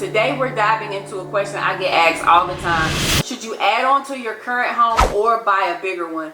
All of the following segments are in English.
Today we're diving into a question I get asked all the time. Should you add on to your current home or buy a bigger one?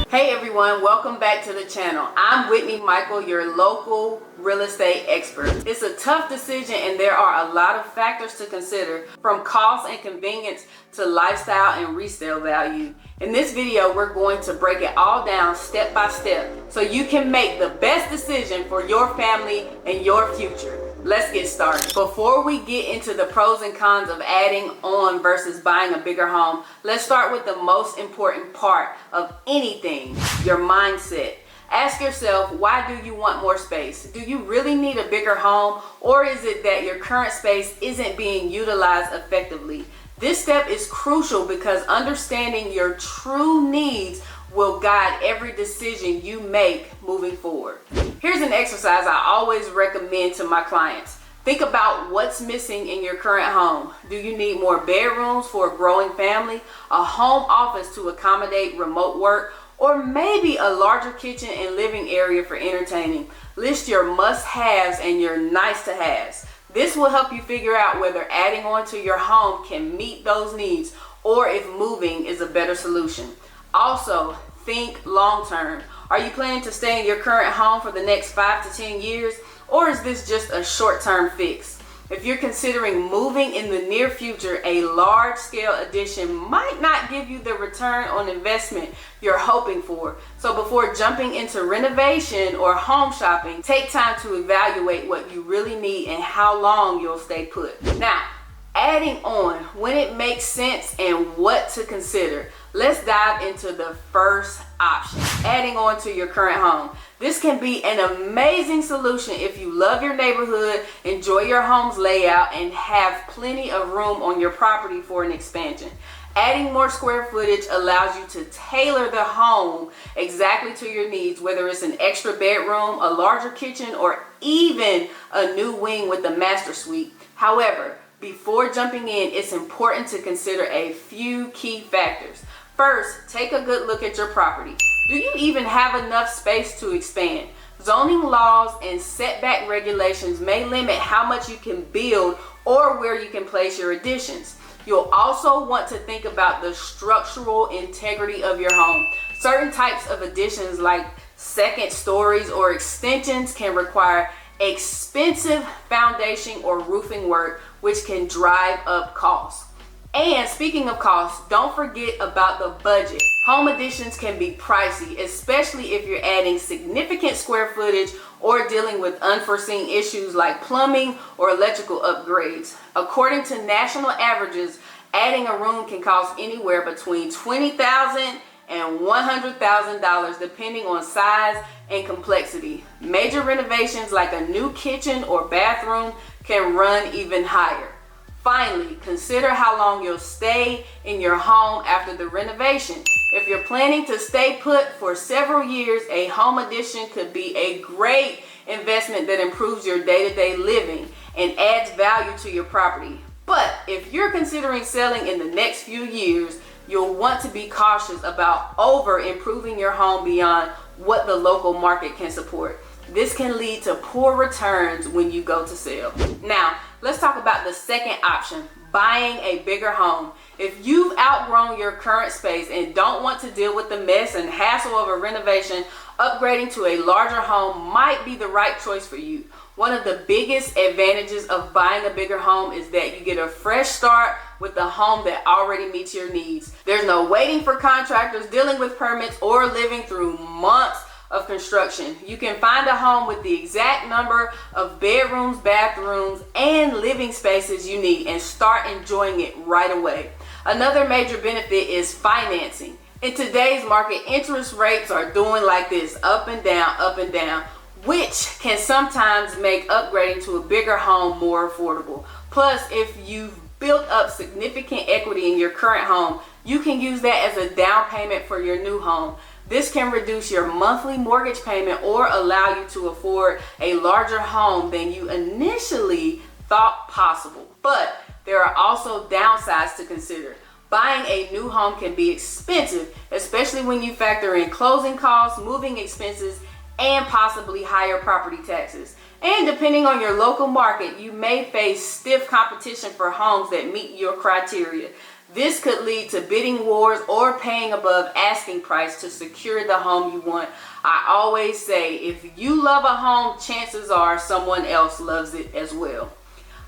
Hey everyone, welcome back to the channel. I'm Whitney Michael, your local real estate expert. It's a tough decision and there are a lot of factors to consider, from cost and convenience to lifestyle and resale value. In this video, we're going to break it all down step by step so you can make the best decision for your family and your future. Let's get started. Before we get into the pros and cons of adding on versus buying a bigger home, let's start with the most important part of anything, your mindset. Ask yourself, why do you want more space? Do you really need a bigger home, or is it that your current space isn't being utilized effectively? This step is crucial because understanding your true needs will guide every decision you make moving forward. Here's an exercise I always recommend to my clients. Think about what's missing in your current home. Do you need more bedrooms for a growing family, a home office to accommodate remote work, or maybe a larger kitchen and living area for entertaining? List your must-haves and your nice-to-haves. This will help you figure out whether adding on to your home can meet those needs or if moving is a better solution. Also, think long-term. Are you planning to stay in your current home for the next 5 to 10 years, or is this just a short-term fix? If you're considering moving in the near future, a large-scale addition might not give you the return on investment you're hoping for. So before jumping into renovation or home shopping, take time to evaluate what you really need and how long you'll stay put. Now, adding on, when it makes sense and what to consider. Let's dive into the first option, adding on to your current home. This can be an amazing solution if you love your neighborhood, enjoy your home's layout, and have plenty of room on your property for an expansion. Adding more square footage allows you to tailor the home exactly to your needs, whether it's an extra bedroom, a larger kitchen, or even a new wing with a master suite. However, before jumping in, it's important to consider a few key factors. First, take a good look at your property. Do you even have enough space to expand? Zoning laws and setback regulations may limit how much you can build or where you can place your additions. You'll also want to think about the structural integrity of your home. Certain types of additions like second stories or extensions can require expensive foundation or roofing work, which can drive up costs. And speaking of costs, don't forget about the budget. Home additions can be pricey, especially if you're adding significant square footage or dealing with unforeseen issues like plumbing or electrical upgrades. According to national averages, adding a room can cost anywhere between $20,000 and $100,000 depending on size and complexity. Major renovations like a new kitchen or bathroom can run even higher. Finally, consider how long you'll stay in your home after the renovation. If you're planning to stay put for several years, a home addition could be a great investment that improves your day-to-day living and adds value to your property. But if you're considering selling in the next few years, you'll want to be cautious about over-improving your home beyond what the local market can support. This can lead to poor returns when you go to sell. Now, let's talk about the second option, buying a bigger home. If you've outgrown your current space and don't want to deal with the mess and hassle of a renovation, upgrading to a larger home might be the right choice for you. One of the biggest advantages of buying a bigger home is that you get a fresh start with a home that already meets your needs. There's no waiting for contractors, dealing with permits, or living through months of construction. You can find a home with the exact number of bedrooms, bathrooms, and living spaces you need and start enjoying it right away. Another major benefit is financing. In today's market, interest rates are doing like this, up and down, which can sometimes make upgrading to a bigger home more affordable. Plus, if you've built up significant equity in your current home, you can use that as a down payment for your new home. This can reduce your monthly mortgage payment or allow you to afford a larger home than you initially thought possible. But there are also downsides to consider. Buying a new home can be expensive, especially when you factor in closing costs, moving expenses, and possibly higher property taxes. And depending on your local market, you may face stiff competition for homes that meet your criteria. This could lead to bidding wars or paying above asking price to secure the home you want. I always say, if you love a home, chances are someone else loves it as well.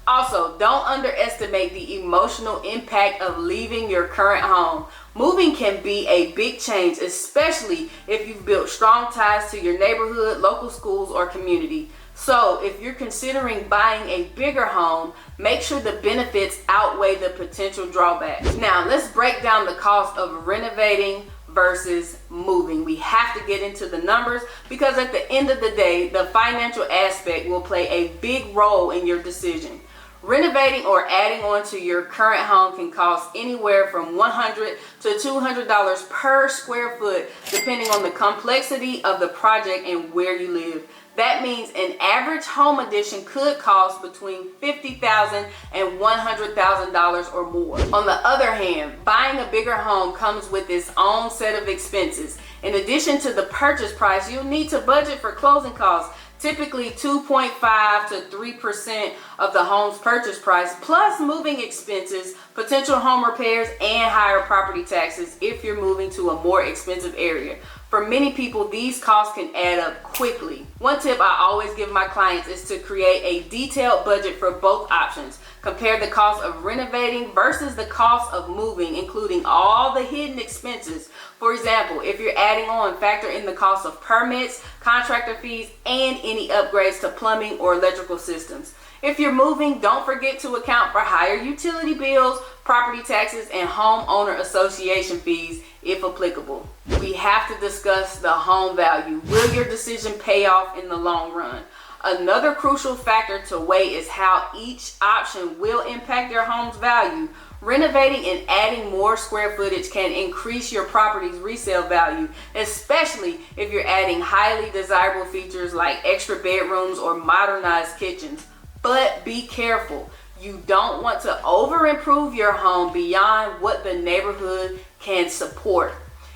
Also, don't underestimate the emotional impact of leaving your current home. Moving can be a big change, especially if you've built strong ties to your neighborhood, local schools, or community. So, if you're considering buying a bigger home, make sure the benefits outweigh the potential drawbacks. Now, let's break down the cost of renovating versus moving. We have to get into the numbers because at the end of the day, the financial aspect will play a big role in your decision. Renovating or adding on to your current home can cost anywhere from $100 to $200 per square foot, depending on the complexity of the project and where you live. That means an average home addition could cost between $50,000 and $100,000 or more. On the other hand, buying a bigger home comes with its own set of expenses. In addition to the purchase price, you'll need to budget for closing costs, typically 2.5 to 3% of the home's purchase price, plus moving expenses, potential home repairs, and higher property taxes if you're moving to a more expensive area. For many people, these costs can add up quickly. One tip I always give my clients is to create a detailed budget for both options. Compare the cost of renovating versus the cost of moving, including all the hidden expenses. For example, if you're adding on, factor in the cost of permits, contractor fees, and any upgrades to plumbing or electrical systems. If you're moving, don't forget to account for higher utility bills, property taxes, and homeowner association fees if applicable. We have to discuss the home value. Will your decision pay off in the long run? Another crucial factor to weigh is how each option will impact your home's value. Renovating and adding more square footage can increase your property's resale value, especially if you're adding highly desirable features like extra bedrooms or modernized kitchens. But be careful. You don't want to over-improve your home beyond what the neighborhood can support.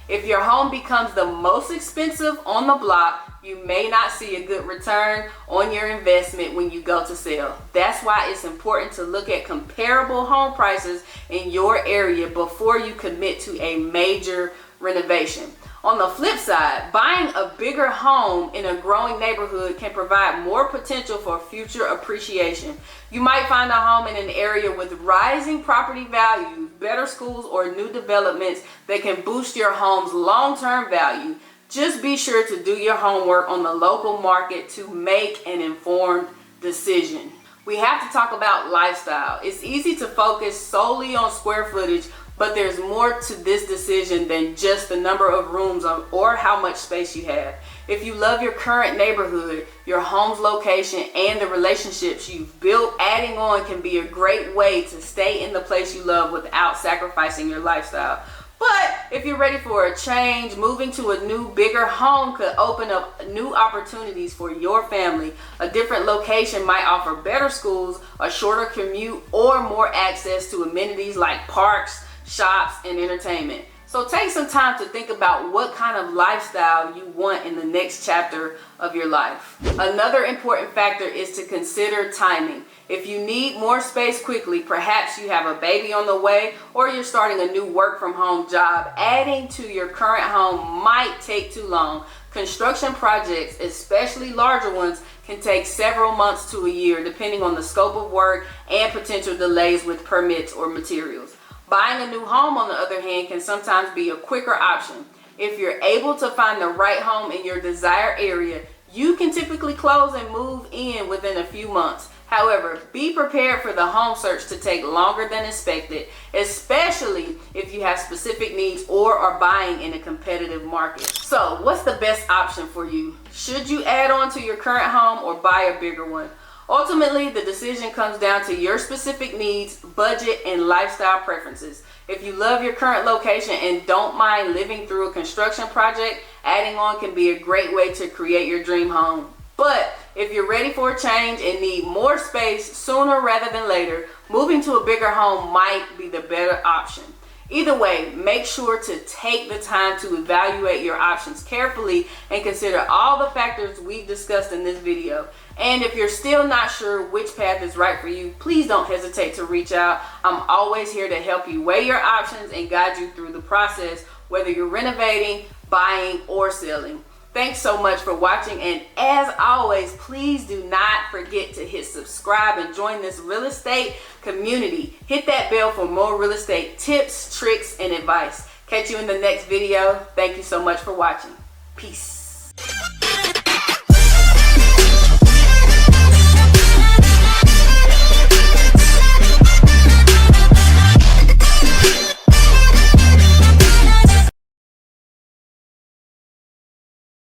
If your home becomes the most expensive on the block, you may not see a good return on your investment when you go to sell. That's why it's important to look at comparable home prices in your area before you commit to a major renovation. On the flip side, buying a bigger home in a growing neighborhood can provide more potential for future appreciation. You might find a home in an area with rising property values, better schools, or new developments that can boost your home's long-term value. Just be sure to do your homework on the local market to make an informed decision. We have to talk about lifestyle. It's easy to focus solely on square footage, but there's more to this decision than just the number of rooms or how much space you have. If you love your current neighborhood, your home's location, and the relationships you've built, adding on can be a great way to stay in the place you love without sacrificing your lifestyle. But if you're ready for a change, moving to a new, bigger home could open up new opportunities for your family. A different location might offer better schools, a shorter commute, or more access to amenities like parks, shops, and entertainment. So take some time to think about what kind of lifestyle you want in the next chapter of your life. Another important factor is to consider timing. If you need more space quickly, perhaps you have a baby on the way or you're starting a new work from home job, adding to your current home might take too long. Construction projects, especially larger ones, can take several months to a year depending on the scope of work and potential delays with permits or materials. Buying a new home, on the other hand, can sometimes be a quicker option. If you're able to find the right home in your desired area, you can typically close and move in within a few months. However, be prepared for the home search to take longer than expected, especially if you have specific needs or are buying in a competitive market. So, what's the best option for you? Should you add on to your current home or buy a bigger one? Ultimately, the decision comes down to your specific needs, budget, and lifestyle preferences. If you love your current location and don't mind living through a construction project, adding on can be a great way to create your dream home. But if you're ready for a change and need more space sooner rather than later, moving to a bigger home might be the better option. Either way, make sure to take the time to evaluate your options carefully and consider all the factors we've discussed in this video. And if you're still not sure which path is right for you, please don't hesitate to reach out. I'm always here to help you weigh your options and guide you through the process, whether you're renovating, buying, or selling. Thanks so much for watching, and as always, please do not forget to hit subscribe and join this real estate community. Hit that bell for more real estate tips, tricks, and advice. Catch you in the next video. Thank you so much for watching. Peace.